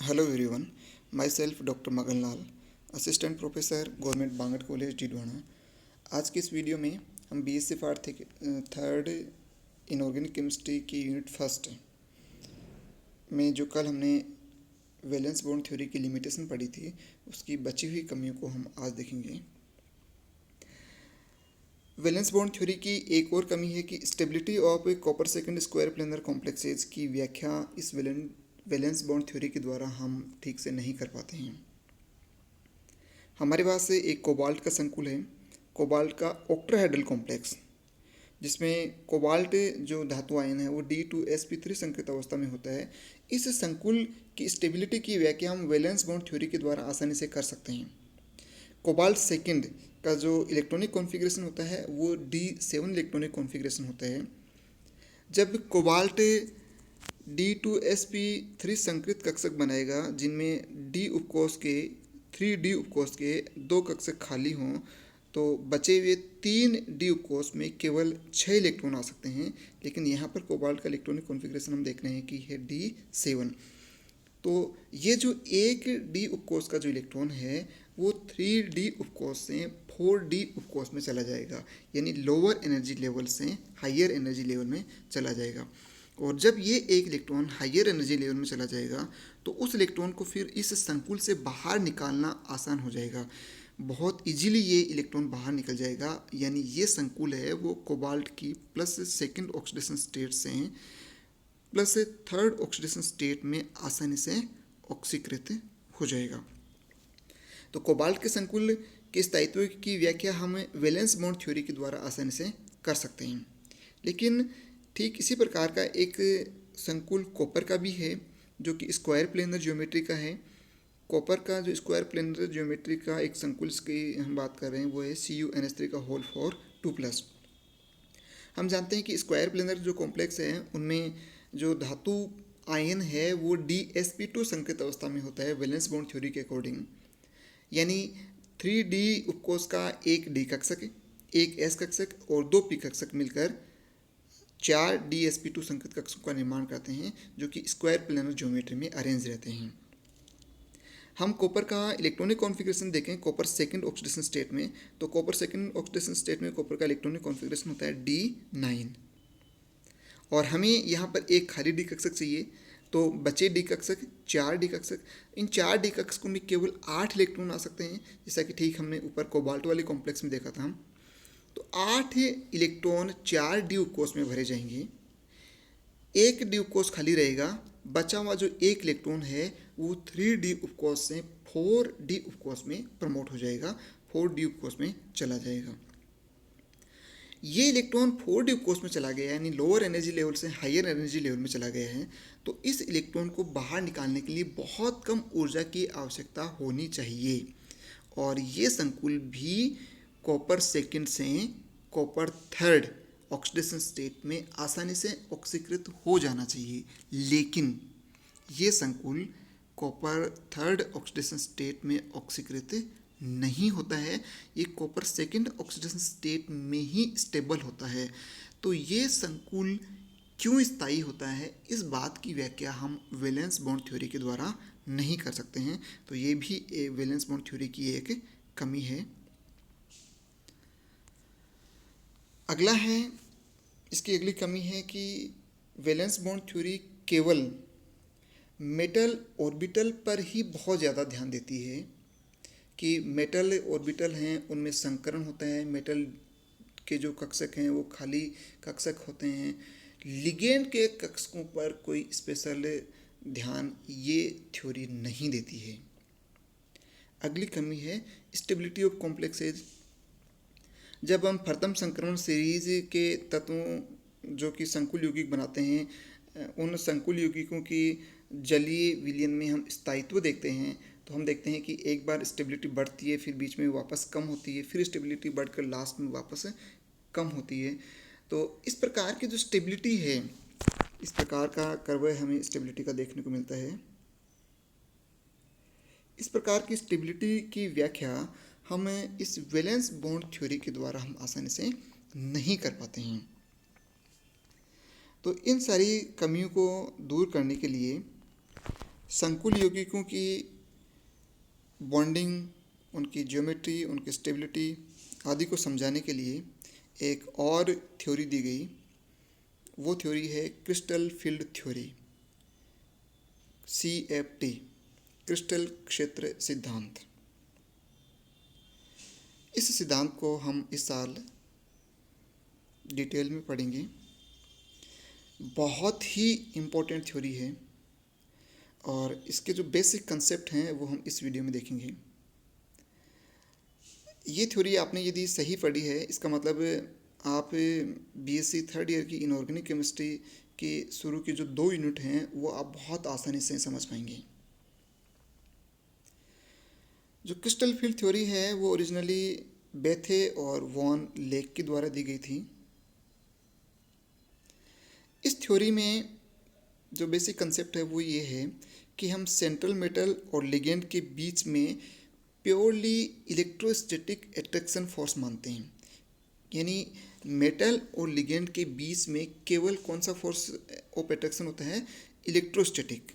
Hello everyone, my self doctor Magan Lal, assistant professor government Bangat college Didwana. आज की इस वीडियो में हम BSc part third inorganic chemistry की यूनिट फर्स्ट में जो कल हमने वैलेंस बॉन्ड थ्योरी की लिमिटेशन पढ़ी थी, उसकी बची हुई कमियों को हम आज देखेंगे। वैलेंस बॉन्ड थ्योरी की एक और कमी है कि stability of copper second square planar complexes की व्याख्या इस वैलेंस बॉन्ड थ्योरी के द्वारा हम ठीक से नहीं कर पाते हैं। हमारे पास एक कोबाल्ट का संकुल है, कोबाल्ट का ऑक्टाहेड्रल कॉम्प्लेक्स, जिसमें कोबाल्ट जो धातु आयन है वो D2sp3 संकृत अवस्था में होता है। इस संकुल की स्टेबिलिटी की व्याख्या हम वैलेंस बॉन्ड थ्योरी के द्वारा आसानी से कर सकते हैं। कोबाल्ट सेकंड का जो इलेक्ट्रॉनिक कॉन्फ़िगरेशन होता है वो D7 इलेक्ट्रॉनिक कॉन्फ़िगरेशन होता है। जब कोबाल्ट D2sp3 संकृत कक्षक बनाएगा जिनमें D उपकोष के 3D उपकोष के 2 कक्षक खाली हों, तो बचे हुए 3 D उपकोष में केवल 6 इलेक्ट्रॉन आ सकते हैं। लेकिन यहाँ पर कोबाल्ट का इलेक्ट्रॉनिक कॉन्फ़िगरेशन हम देख रहे हैं कि है D7। तो ये जो एक D उपकोष का जो इलेक्ट्रॉन है वो 3D उपकोष से 4D उपकोष में चला जाएगा, यानी लोअर एनर्जी लेवल से हायर एनर्जी लेवल में चला जाएगा। और जब ये एक इलेक्ट्रॉन हायर एनर्जी लेवल में चला जाएगा तो उस इलेक्ट्रॉन को फिर इस संकुल से बाहर निकालना आसान हो जाएगा, बहुत इजीली ये इलेक्ट्रॉन बाहर निकल जाएगा। यानी ये संकुल है वो कोबाल्ट की प्लस सेकंड ऑक्सीडेशन स्टेट से प्लस थर्ड ऑक्सीडेशन स्टेट में आसानी से ऑक्सीकृत हो जाएगा। तो कोबाल्ट के संकुल के स्थायित्व की व्याख्या हम वैलेंस बॉन्ड थ्योरी के द्वारा आसानी से कर सकते हैं। लेकिन ठीक इसी प्रकार का एक संकुल कॉपर का भी है, जो कि स्क्वायर प्लेनर ज्योमेट्री का है। कॉपर का जो स्क्वायर प्लेनर ज्योमेट्री का एक संकुल की हम बात कर रहे हैं वो है CuNH3 का होल फॉर 2+। हम जानते हैं कि स्क्वायर प्लेनर जो कॉम्प्लेक्स है उनमें जो धातु आयन है वो DsP2 संकृत अवस्था में होता है वैलेंस बॉन्ड थ्योरी के अकॉर्डिंग। यानी 3D उपकोष का एक D कक्षक, एक S कक्षक और 2 P कक्षक मिलकर 4 DsP2 संकृत कक्षकों का निर्माण करते हैं, जो कि स्क्वायर प्लेनर ज्योमेट्री में अरेंज रहते हैं। हम कॉपर का इलेक्ट्रॉनिक कॉन्फ़िगरेशन देखें कॉपर सेकंड ऑक्सीडेशन स्टेट में, तो कॉपर सेकंड ऑक्सीडेशन स्टेट में कॉपर का इलेक्ट्रॉनिक कॉन्फ़िगरेशन होता है D9। और हमें यहाँ पर एक खाली D कक्षक चाहिए, तो बचे D कक्षक 4 D कक्षक, इन 4 D कक्षकों में केवल 8 इलेक्ट्रॉन आ सकते हैं, जैसा कि ठीक हमने ऊपर कोबाल्ट वाले कॉम्प्लेक्स में देखा था हम। तो 8 इलेक्ट्रॉन 4 D उपकोष में भरे जाएंगे, एक D उपकोष खाली रहेगा, बचा हुआ जो एक इलेक्ट्रॉन है वो 3D उपकोष से 4D उपकोष में प्रमोट हो जाएगा, 4D उपकोष में चला जाएगा। ये इलेक्ट्रॉन 4D उपकोष में चला गया, यानी लोअर एनर्जी लेवल से हायर एनर्जी लेवल में चला गया है। तो इस इलेक्ट्रॉन को बाहर निकालने के लिए बहुत कम ऊर्जा की आवश्यकता होनी चाहिए, और ये संकुल भी कॉपर सेकंड से कॉपर थर्ड ऑक्सीडेशन स्टेट में आसानी से ऑक्सीकृत हो जाना चाहिए। लेकिन ये संकुल कॉपर थर्ड ऑक्सीडेशन स्टेट में ऑक्सीकृत नहीं होता है, ये कॉपर सेकंड ऑक्सीडेशन स्टेट में ही स्टेबल होता है। तो ये संकुल क्यों स्थायी होता है, इस बात की व्याख्या हम वैलेंस बॉन्ड थ्योरी के द्वारा नहीं कर सकते हैं। तो ये भी वैलेंस बॉन्ड थ्योरी की एक कमी है। अगला है, इसकी अगली कमी है कि वैलेंस बॉन्ड थ्योरी केवल मेटल ऑर्बिटल पर ही बहुत ज़्यादा ध्यान देती है कि मेटल ऑर्बिटल हैं उनमें संकरण होता है, मेटल के जो कक्षक हैं वो खाली कक्षक होते हैं। लिगेंड के कक्षकों पर कोई स्पेशल ध्यान ये थ्योरी नहीं देती है। अगली कमी है स्टेबिलिटी ऑफ कॉम्प्लेक्सेज। जब हम प्रथम संक्रमण सीरीज के तत्वों जो कि संकुल यौगिक बनाते हैं, उन संकुल यौगिकों की जलीय विलयन में हम स्थायित्व देखते हैं, तो हम देखते हैं कि एक बार स्टेबिलिटी बढ़ती है, फिर बीच में वापस कम होती है, फिर स्टेबिलिटी बढ़कर लास्ट में वापस कम होती है। तो इस प्रकार की जो स्टेबिलिटी है, इस प्रकार का कर्व हमें स्टेबिलिटी का देखने को मिलता है। इस प्रकार की स्टेबिलिटी की व्याख्या हम इस वैलेंस बॉन्ड थ्योरी के द्वारा हम आसानी से नहीं कर पाते हैं। तो इन सारी कमियों को दूर करने के लिए संकुल यौगिकों की बॉन्डिंग, उनकी ज्योमेट्री, उनकी स्टेबिलिटी आदि को समझाने के लिए एक और थ्योरी दी गई। वो थ्योरी है crystal field theory, CFT, crystal क्षेत्र सिद्धांत। इस सिद्धांत को हम इस साल डिटेल में पढ़ेंगे। बहुत ही इम्पोर्टेंट थ्योरी है और इसके जो बेसिक कंसेप्ट हैं वो हम इस वीडियो में देखेंगे। ये थ्योरी आपने यदि सही पढ़ी है, इसका मतलब आप BSc थर्ड ईयर की इनऑर्गेनिक केमिस्ट्री के शुरू के जो 2 यूनिट हैं वो आप बहुत आसानी से समझ पाएंगे। जो क्रिस्टल फील्ड थ्योरी है वो ओरिजिनली बेथे और वॉन लेक के द्वारा दी गई थी। इस थ्योरी में जो बेसिक कंसेप्ट है वो ये है कि हम सेंट्रल मेटल और लिगेंड के बीच में प्योरली इलेक्ट्रोस्टैटिक अट्रैक्शन फोर्स मानते हैं। यानी मेटल और लिगेंड के बीच में केवल कौन सा फोर्स ऑफ अट्रैक्शन होता है? इलेक्ट्रोस्टैटिक,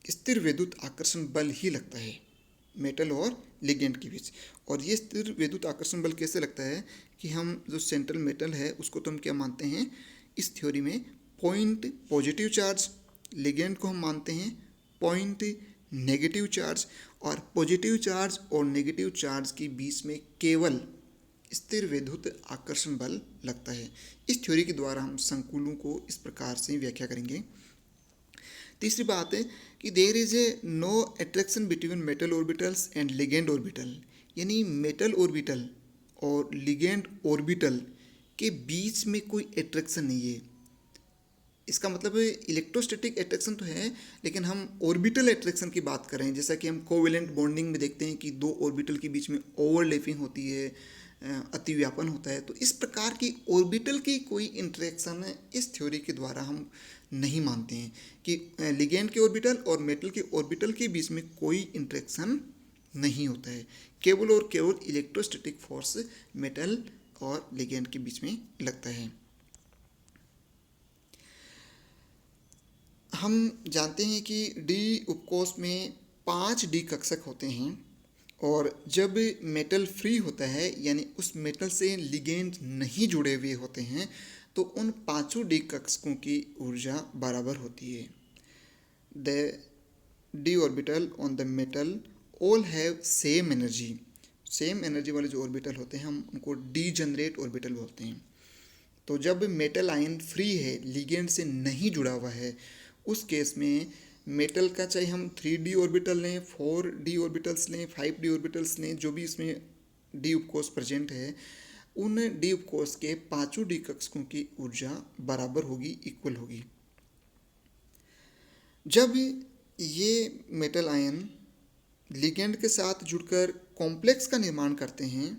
स्थिर विद्युत आकर्षण बल ही लगता है मेटल और लिगेंड के बीच। और ये स्थिर विद्युत आकर्षण बल कैसे लगता है कि हम जो सेंट्रल मेटल है उसको तो हम क्या मानते हैं इस थ्योरी में? Point positive charge. लिगेंड को हम मानते हैं पॉइंट नेगेटिव चार्ज। और पॉजिटिव चार्ज और नेगेटिव चार्ज के बीच में केवल स्थिर विद्युत आकर्षण बल लगता है। इस थ्योरी के द्वारा हम संकुलों को इस प्रकार से व्याख्या करेंगे। तीसरी बात है कि there is a no attraction between metal orbitals and ligand orbital. यानी मेटल ऑर्बिटल और लिगेंड ऑर्बिटल के बीच में कोई अट्रैक्शन नहीं है। इसका मतलब इलेक्ट्रोस्टैटिक अट्रैक्शन तो है, लेकिन हम ऑर्बिटल अट्रैक्शन की बात कर रहे हैं। जैसा कि हम कोवेलेंट बॉन्डिंग में देखते हैं कि 2 ऑर्बिटल के बीच में ओवरलैपिंग होती है, अतिव्यापन होता है। तो इस प्रकार की ऑर्बिटल की कोई इंटरेक्शन इस थ्योरी के द्वारा हम नहीं मानते हैं कि लिगेंड के ऑर्बिटल और मेटल के ऑर्बिटल के बीच में कोई इंटरेक्शन नहीं होता है। केवल और केवल इलेक्ट्रोस्टैटिक फोर्स मेटल और लिगेंड के बीच में लगता है। हम जानते हैं कि डी उपकोष में 5 डी कक्षक होते हैं और जब मेटल फ्री होता है यानी उस मेटल से लिगेंड नहीं जुड़े हुए होते हैं तो उन 5 डी कक्षकों की ऊर्जा बराबर होती है। The D orbital on the metal all have same energy. Same energy वाले जो ऑर्बिटल होते हैं हम उनको डी जनरेट ऑर्बिटल बोलते हैं। तो जब मेटल आयन फ्री है, लिगेंड से नहीं जुड़ा हुआ है, उस केस में मेटल का चाहे हम 3D ऑर्बिटल लें, 4D ऑर्बिटल्स लें, 5D ऑर्बिटल्स लें, जो भी इसमें डी उपकोष प्रेजेंट है, उन डी उपकोष के 5 डी कक्षकों की ऊर्जा बराबर होगी, इक्वल होगी। जब ये मेटल आयन लिगेंड के साथ जुड़कर कॉम्प्लेक्स का निर्माण करते हैं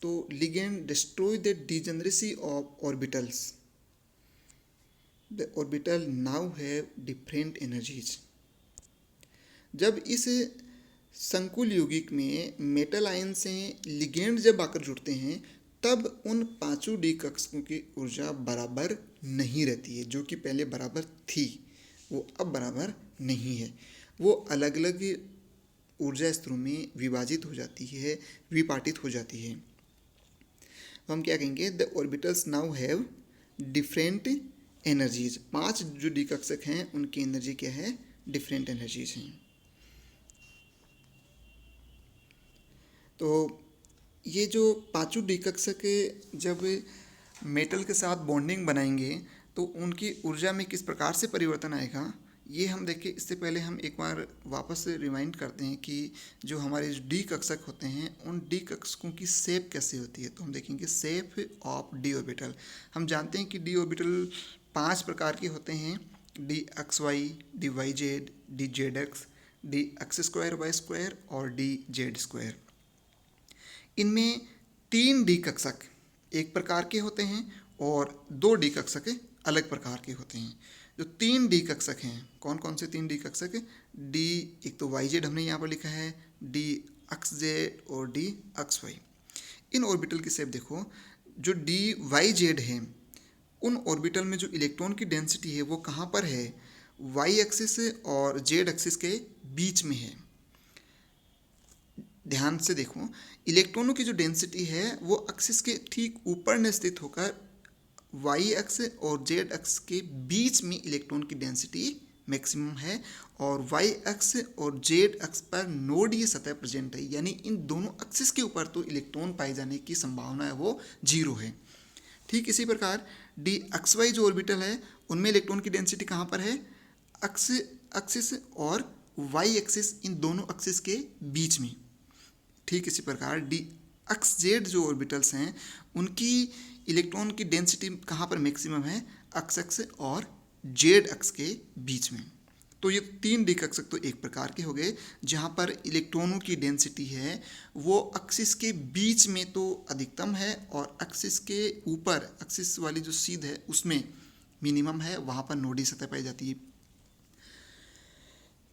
तो ligand destroy the degeneracy of orbitals. The orbital now have different energies. जब इस संकुल यौगिक में मेटल आयन से लिगेंड जब आकर जुड़ते हैं तब उन 5 डी कक्षकों की ऊर्जा बराबर नहीं रहती है। जो कि पहले बराबर थी वो अब बराबर नहीं है, वो अलग अलग ऊर्जा स्तरों में विभाजित हो जाती है, विपाटित हो जाती है। तो हम क्या कहेंगे? The orbitals now have different energies. 5 जो डी कक्षक हैं उनकी एनर्जी क्या है? डिफरेंट एनर्जीज हैं। तो ये जो 5 डी कक्षक जब मेटल के साथ बॉन्डिंग बनाएंगे तो उनकी ऊर्जा में किस प्रकार से परिवर्तन आएगा ये हम देखें। इससे पहले हम एक बार वापस रिमाइंड करते हैं कि जो हमारे डी कक्षक होते हैं उन डी कक्षकों की शेप कैसे होती है। तो हम देखेंगे शेप ऑफ डी ऑर्बिटल। हम जानते हैं कि डी ऑर्बिटल 5 प्रकार के होते हैं: D X Y, D Y Z, D Z X, D x square Y square और डी जेड स्क्वायर। इनमें 3 डी कक्षक एक प्रकार के होते हैं और 2 डी कक्षक अलग प्रकार के होते हैं। जो 3 डी कक्षक हैं, कौन कौन से 3 डी कक्षक? डी, एक तो वाई जेड हमने यहाँ पर लिखा है, डी एक्स जेड और डी एक्स वाई। इन ऑर्बिटल की शेप देखो। जो डी वाई जेड है उन ऑर्बिटल में जो इलेक्ट्रॉन की डेंसिटी है वो कहाँ पर है? वाई एक्सिस और जेड एक्सिस के बीच में है। ध्यान से देखो, इलेक्ट्रॉनों की जो डेंसिटी है वो एक्सिस के ठीक ऊपर ने स्थित होकर वाई एक्स और जेड एक्स के बीच में इलेक्ट्रॉन की डेंसिटी मैक्सिमम है, और वाई एक्स और जेड एक्स पर नोडीय सतह प्रेजेंट है, यानी इन दोनों एक्सिस के ऊपर तो इलेक्ट्रॉन पाए जाने की संभावना है वो 0 है। ठीक इसी प्रकार डी एक्स वाई जो ऑर्बिटल है उनमें इलेक्ट्रॉन की डेंसिटी कहाँ पर है, एक्सिस और वाई एक्सिस, इन दोनों एक्सिस के बीच में। ठीक इसी प्रकार डी एक्स जेड जो ऑर्बिटल्स हैं उनकी इलेक्ट्रॉन की डेंसिटी कहाँ पर मैक्सिमम है, एक्स और जेड एक्स के बीच में। तो ये 3 डी कक्षक तो एक प्रकार के हो गए जहाँ पर इलेक्ट्रॉनों की डेंसिटी है वो एक्सिस के बीच में तो अधिकतम है, और एक्सिस के ऊपर एक्सिस वाली जो सीध है उसमें मिनिमम है, वहाँ पर नोडी सतह पाई जाती है।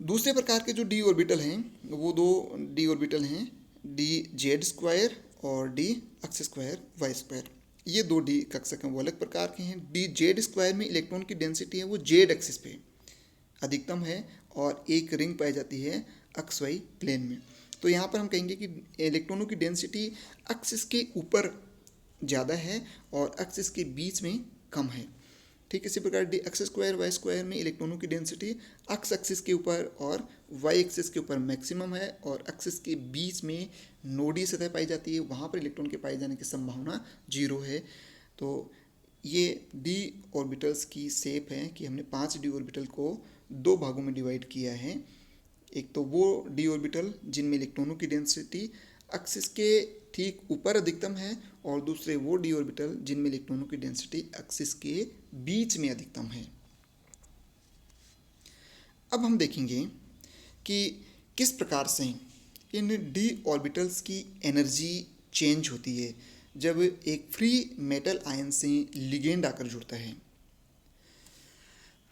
दूसरे प्रकार के जो डी ऑर्बिटल हैं वो 2 डी ऑर्बिटल हैं, डी जेड स्क्वायर और D x square Y square. ये 2 डी कक्षक हैं, वो अलग प्रकार के हैं। डी जेड स्क्वायर में इलेक्ट्रॉन की डेंसिटी है वो जेड एक्सिस पे अधिकतम है और एक रिंग पाई जाती है एक्स वाई प्लेन में। तो यहाँ पर हम कहेंगे कि इलेक्ट्रॉनों की डेंसिटी एक्सिस के ऊपर ज़्यादा है और एक्सिस के बीच में कम है। ठीक इसी प्रकार D x square Y square में इलेक्ट्रॉनों की डेंसिटी एक्स एक्सिस के ऊपर और वाई एक्सिस के ऊपर मैक्सिमम है, और एक्सिस के बीच में नोडी सतह पाई जाती है, वहाँ पर इलेक्ट्रॉन के पाए जाने की संभावना 0 है। तो ये डी ऑर्बिटल्स की शेप है कि हमने 5 डी ऑर्बिटल को 2 भागों में डिवाइड किया है। एक तो वो डी ऑर्बिटल जिनमें इलेक्ट्रॉनों की डेंसिटी एक्सिस के ठीक ऊपर अधिकतम है, और दूसरे वो डी ऑर्बिटल जिनमें इलेक्ट्रॉनों की डेंसिटी एक्सिस के बीच में अधिकतम है। अब हम देखेंगे कि किस प्रकार से इन डी ऑर्बिटल्स की एनर्जी चेंज होती है जब एक फ्री मेटल आयन से लिगेंड आकर जुड़ता है।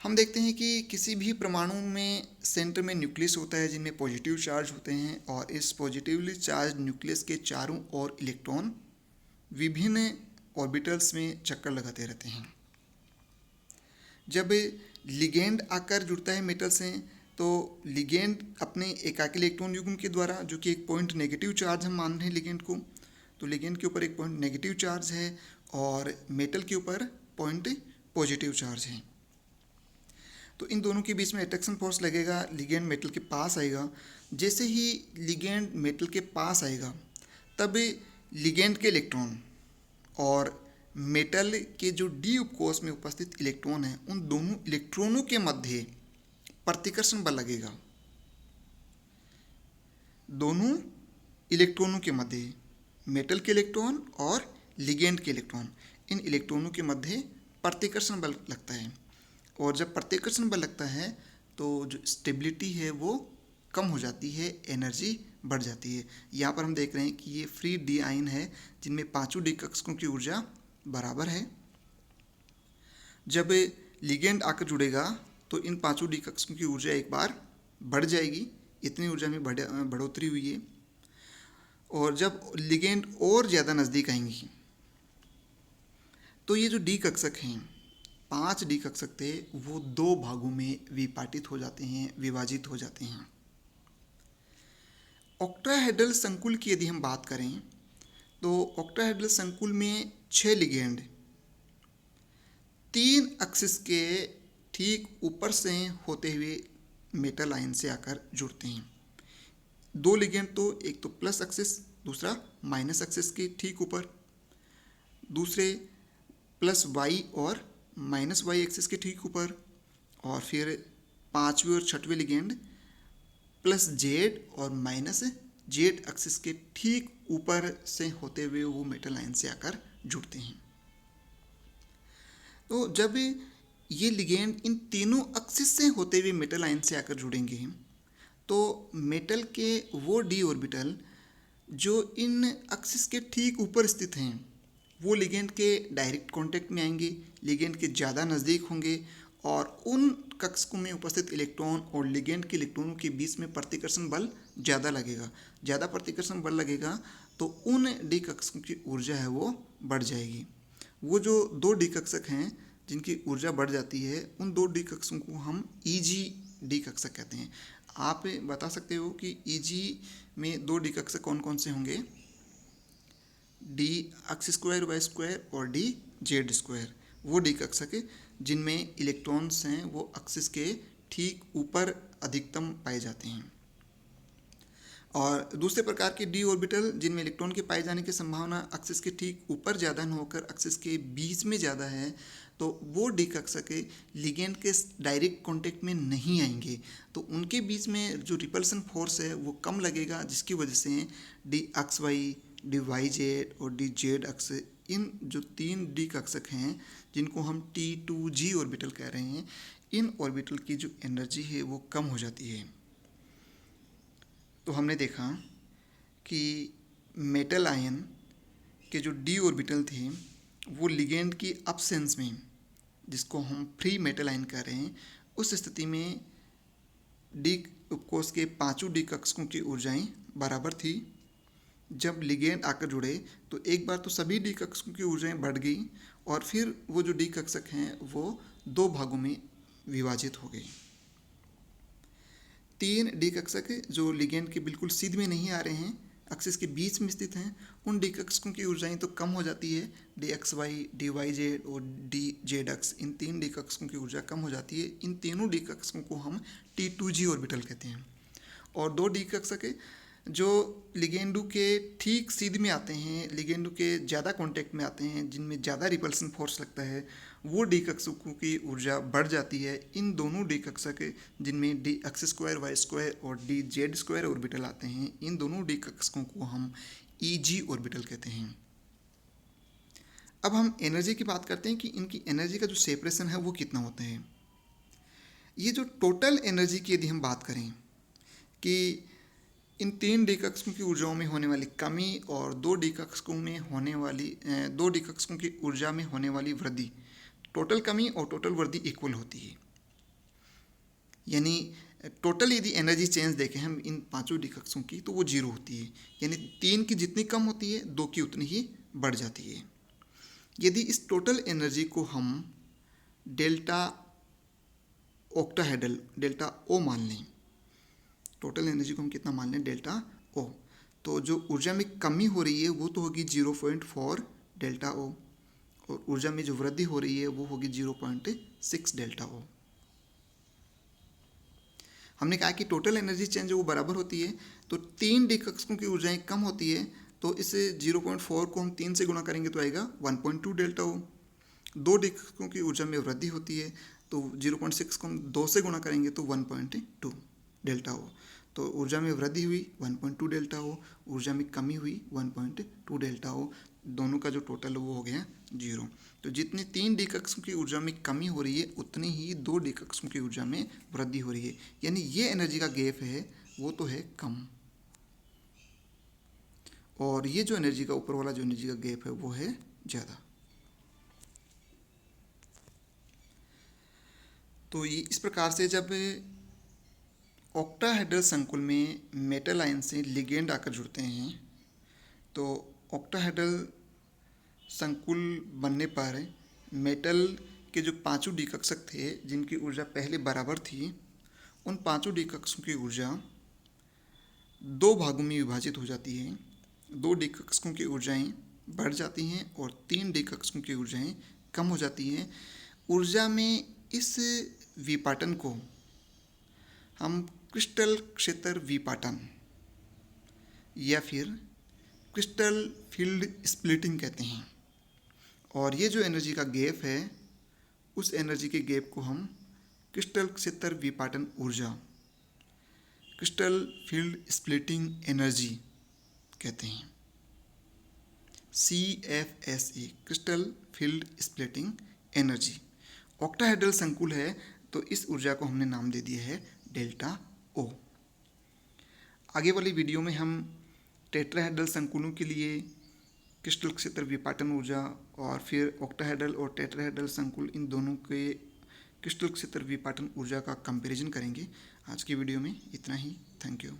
हम देखते हैं कि किसी भी परमाणु में सेंटर में न्यूक्लियस होता है जिनमें पॉजिटिव चार्ज होते हैं, और इस पॉजिटिवली चार्ज न्यूक्लियस के चारों ओर इलेक्ट्रॉन विभिन्न ऑर्बिटल्स में चक्कर लगाते रहते हैं। जब लिगेंड आकर जुड़ता है मेटल से तो लिगेंड अपने एकाकी इलेक्ट्रॉन युग्म के द्वारा, जो कि एक पॉइंट नेगेटिव चार्ज हम मान रहे हैं लिगेंड को, तो लिगेंड के ऊपर एक पॉइंट नेगेटिव चार्ज है और मेटल के ऊपर पॉइंट पॉजिटिव चार्ज है। तो इन दोनों के बीच में अट्रैक्शन फोर्स लगेगा, लिगेंड मेटल के पास आएगा। जैसे ही लिगेंड मेटल के पास आएगा तब लिगेंड के इलेक्ट्रॉन और मेटल के जो डी उपकोष में उपस्थित इलेक्ट्रॉन है उन दोनों इलेक्ट्रॉनों के मध्य प्रतिकर्षण बल लगेगा। दोनों इलेक्ट्रॉनों के मध्य, मेटल के इलेक्ट्रॉन और लिगेंड के इलेक्ट्रॉन, इन इलेक्ट्रॉनों के मध्य प्रतिकर्षण बल लगता है, और जब प्रतिकर्षण बल लगता है तो जो स्टेबिलिटी है वो कम हो जाती है, एनर्जी बढ़ जाती है। यहाँ पर हम देख रहे हैं कि ये फ्री डी आयन है जिनमें 5 डी कक्षकों की ऊर्जा बराबर है। जब लिगेंड आकर जुड़ेगा तो इन 5 डी कक्षकों की ऊर्जा एक बार बढ़ जाएगी, इतनी ऊर्जा में बढ़ोतरी हुई है। और जब लिगेंड और ज़्यादा नज़दीक आएंगी तो ये जो डी कक्षक हैं, 5 डी कक्षक थे, वो 2 भागों में विभाजित हो जाते हैं, विभाजित हो जाते हैं। ऑक्टाहेड्रल संकुल की यदि हम बात करें तो ऑक्टाहेड्रल संकुल में 6 लिगेंड 3 एक्सिस के ठीक ऊपर से होते हुए मेटल आयन से आकर जुड़ते हैं। 2 लिगेंड तो एक तो प्लस एक्सिस, दूसरा माइनस एक्सिस के ठीक ऊपर, दूसरे प्लस वाई और माइनस वाई एक्सिस के ठीक ऊपर, और फिर 5वें और 6वें लिगेंड प्लस जेड और माइनस जेड एक्सिस के ठीक ऊपर से होते हुए वो मेटल आयन से आकर जुड़ते हैं। तो जब ये लिगेंड इन तीनों एक्सिस से होते हुए मेटल आयन से आकर जुड़ेंगे तो मेटल के वो डी ऑर्बिटल जो इन एक्सिस के ठीक ऊपर स्थित हैं वो लिगेंड के डायरेक्ट कांटेक्ट में आएंगे, लिगेंड के ज़्यादा नज़दीक होंगे, और उन कक्षकों में उपस्थित इलेक्ट्रॉन और लिगेंड के इलेक्ट्रॉनों के बीच में प्रतिकर्षण बल ज़्यादा लगेगा। ज़्यादा प्रतिकर्षण बल लगेगा तो उन डी कक्षकों की ऊर्जा है वो बढ़ जाएगी। वो जो 2 डी कक्षक हैं जिनकी ऊर्जा बढ़ जाती है, उन दो डी कक्षकों को हम ईजी डी कक्षक कहते हैं। आप बता सकते हो कि ईजी में दो डी कक्षक कौन कौन से होंगे? D x square Y square और डी जेड स्क्वायर, वो डी कक्षक है जिनमें इलेक्ट्रॉन्स हैं वो एक्सिस के ठीक ऊपर अधिकतम पाए जाते हैं। और दूसरे प्रकार के डी ऑर्बिटल जिनमें इलेक्ट्रॉन के पाए जाने की संभावना एक्सिस के ठीक ऊपर ज़्यादा न होकर एक्सिस के बीच में ज़्यादा है, तो वो डी कक्षक लिगेंड के डायरेक्ट कांटेक्ट में नहीं आएंगे, तो उनके बीच में जो रिपल्सन फोर्स है वो कम लगेगा, जिसकी वजह से D X Y, D Y Z और डी जेड एक्स, इन जो तीन डी कक्षक हैं जिनको हम T2G ऑर्बिटल कह रहे हैं, इन ऑर्बिटल की जो एनर्जी है वो कम हो जाती है। तो हमने देखा कि मेटल आयन के जो डी ऑर्बिटल थे वो लिगेंड की अब्सेंस में, जिसको हम फ्री मेटल आयन कह रहे हैं, उस स्थिति में डी उपकोष के पांचों डी कक्षकों की ऊर्जाएं बराबर थी। जब लिगेंड आकर जुड़े तो एक बार तो सभी डी कक्षकों की ऊर्जाएं बढ़ गई और फिर वो जो डी कक्षक हैं वो दो भागों में विभाजित हो गए। तीन डी कक्षक जो लिगेंड के बिल्कुल सीध में नहीं आ रहे हैं, एक्सिस के बीच में स्थित हैं, उन डी कक्षकों की ऊर्जाएं तो कम हो जाती है। D X Y, D Y Z और डी जेड एक्स, इन तीन डी कक्षकों की ऊर्जा कम हो जाती है। इन तीनों डी कक्षकों को हम T2G ऑर्बिटल कहते हैं। और दो डी कक्षक जो लिगेंडू के ठीक सीध में आते हैं, लिगेंडू के ज़्यादा कांटेक्ट में आते हैं, जिनमें ज़्यादा रिपल्सन फोर्स लगता है, वो डी कक्षकों की ऊर्जा बढ़ जाती है। इन दोनों डी कक्षक जिनमें d x square Y square और डी जेड स्क्वायर ऑर्बिटल आते हैं, इन दोनों डी कक्षकों को हम ईजी ऑर्बिटल कहते हैं। अब हम एनर्जी की बात करते हैं कि इनकी एनर्जी का जो सेपरेशन है वो कितना होता है। ये जो टोटल एनर्जी की यदि हम बात करें कि इन तीन डी कक्षकों की ऊर्जाओं में होने वाली कमी और दो डी कक्षकों की ऊर्जा में होने वाली वृद्धि, टोटल कमी और टोटल वृद्धि इक्वल होती है। यानी टोटल यदि एनर्जी चेंज देखें हम इन पांचों डी कक्षकों की तो वो जीरो होती है। यानी तीन की जितनी कम होती है दो की उतनी ही बढ़ जाती है। यदि इस टोटल एनर्जी को हम डेल्टा ऑक्टाहेड्रल, डेल्टा ओ मान लें, टोटल एनर्जी को हम कितना मान लें? डेल्टा ओ, तो जो ऊर्जा में कमी हो रही है वो तो होगी 0.4 डेल्टा ओ, और ऊर्जा में जो वृद्धि हो रही है वो होगी 0.6 डेल्टा ओ। हमने कहा कि टोटल एनर्जी चेंज वो बराबर होती है, तो तीन डी कक्षकों की ऊर्जाएं कम होती है, तो इस 0.4 को हम 3 से गुणा करेंगे तो आएगा 1.2 डेल्टा ओ। दो डी कक्षकों की ऊर्जा में वृद्धि होती है, तो 0.6 को हम 2 से गुणा करेंगे तो 1.2 डेल्टा ओ। तो ऊर्जा में वृद्धि हुई 1.2 डेल्टा ओ, ऊर्जा में कमी हुई 1.2 डेल्टा ओ, दोनों का जो टोटल वो हो गया 0। तो जितनी तीन डी कक्षकों की ऊर्जा में कमी हो रही है उतनी ही दो डी कक्षकों की ऊर्जा में वृद्धि हो रही है। यानी ये एनर्जी का गैप है वो तो है कम, और ये जो एनर्जी का ऊपर वाला जो एनर्जी का गैप है वो है ज़्यादा। तो ये इस प्रकार से जब ऑक्टाहेड्रल संकुल में मेटल आयन से लिगेंड आकर जुड़ते हैं तो ऑक्टाहेड्रल संकुल बनने पर मेटल के जो पांचों डी कक्षक थे जिनकी ऊर्जा पहले बराबर थी, उन पांचों डी कक्षकों की ऊर्जा दो भागों में विभाजित हो जाती है। दो डी कक्षकों की ऊर्जाएं बढ़ जाती हैं और तीन डी कक्षकों की ऊर्जाएं कम हो जाती हैं। ऊर्जा में इस विपाटन को हम क्रिस्टल क्षेत्र विपाटन या फिर क्रिस्टल फील्ड स्प्लिटिंग कहते हैं। और ये जो एनर्जी का गैप है उस एनर्जी के गैप को हम क्रिस्टल क्षेत्र विपाटन ऊर्जा, क्रिस्टल फील्ड स्प्लिटिंग एनर्जी कहते हैं। CFSE, crystal field splitting energy. Octahedral संकुल है तो इस ऊर्जा को हमने नाम दे दिया है डेल्टा ओ। आगे वाली वीडियो में हम टेट्राहेड्रल संकुलों के लिए क्रिस्टल क्षेत्र विपाटन ऊर्जा और फिर ऑक्टाहेड्रल और टेट्राहेड्रल संकुल, इन दोनों के क्रिस्टल क्षेत्र विपाटन ऊर्जा का कंपैरिजन करेंगे। आज की वीडियो में इतना ही। Thank you.